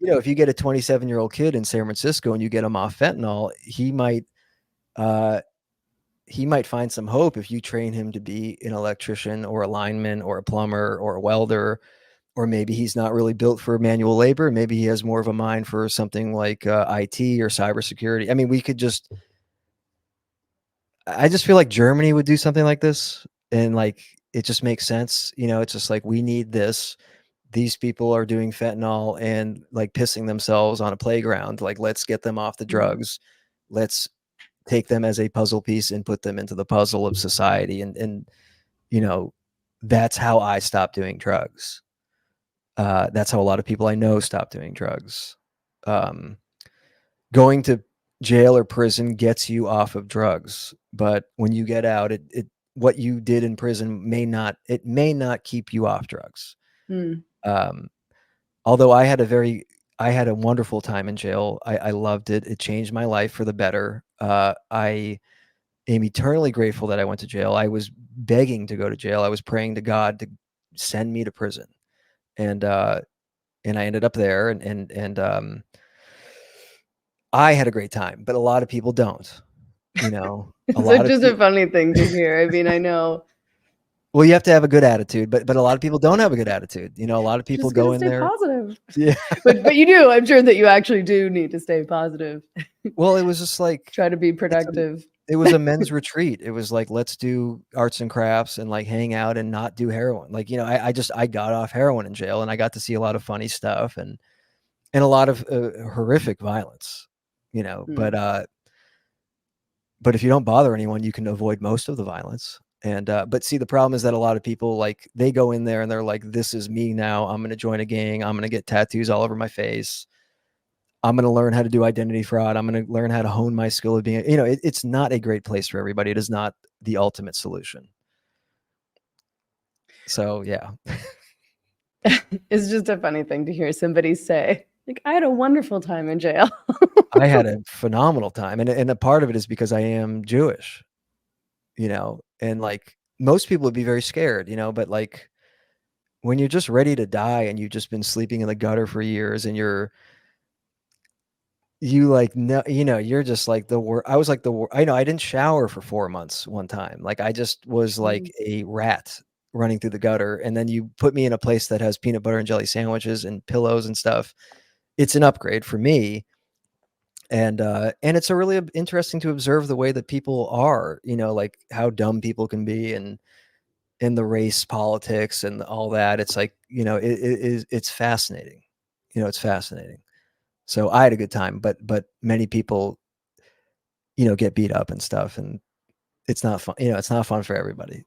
if you get a 27-year-old kid in San Francisco and you get him off fentanyl, uh, he might find some hope if you train him to be an electrician or a lineman or a plumber or a welder, or maybe he's not really built for manual labor. Maybe he has more of a mind for something like IT or cybersecurity. I mean, I just feel like Germany would do something like this, and like it just makes sense. It's just like, we need this. These people are doing fentanyl and like pissing themselves on a playground. Like, let's get them off the drugs. Let's take them as a puzzle piece and put them into the puzzle of society. And that's how I stopped doing drugs. That's how a lot of people I know stop doing drugs. Going to jail or prison gets you off of drugs, but when you get out, what you did in prison may not keep you off drugs. Although I had a wonderful time in jail. I loved it. It changed my life for the better. I am eternally grateful that I went to jail. I was begging to go to jail. I was praying to God to send me to prison, and I ended up there, and I had a great time, but a lot of people don't. It's just a funny thing to hear. I mean, I know. Well, you have to have a good attitude, but a lot of people don't have a good attitude. A lot of people go in there. Positive. Yeah. But you do. I'm sure that you actually do need to stay positive. Well, it was just like, try to be productive. It was a men's retreat. It was like, let's do arts and crafts and like hang out and not do heroin. Like, I got off heroin in jail, and I got to see a lot of funny stuff and a lot of horrific violence, but if you don't bother anyone, you can avoid most of the violence. And but see, the problem is that a lot of people, like, they go in there and they're like, this is me now. I'm going to join a gang. I'm going to get tattoos all over my face. I'm going to learn how to do identity fraud. I'm going to learn how to hone my skill of being, it's not a great place for everybody. It is not the ultimate solution. So, yeah. It's just a funny thing to hear somebody say, like, I had a wonderful time in jail. I had a phenomenal time. And a part of it is because I am Jewish, and like most people would be very scared, but like when you're just ready to die and you've just been sleeping in the gutter for years and you're just like the worst. I was like the worst. I didn't shower for 4 months one time. Like, I just was like a rat running through the gutter. And then you put me in a place that has peanut butter and jelly sandwiches and pillows and stuff. It's an upgrade for me. And it's a really interesting to observe the way that people are, like how dumb people can be, and in the race politics and all that. It's like, it's fascinating. It's fascinating. So I had a good time, but many people, get beat up and stuff, and it's not fun. It's not fun for everybody.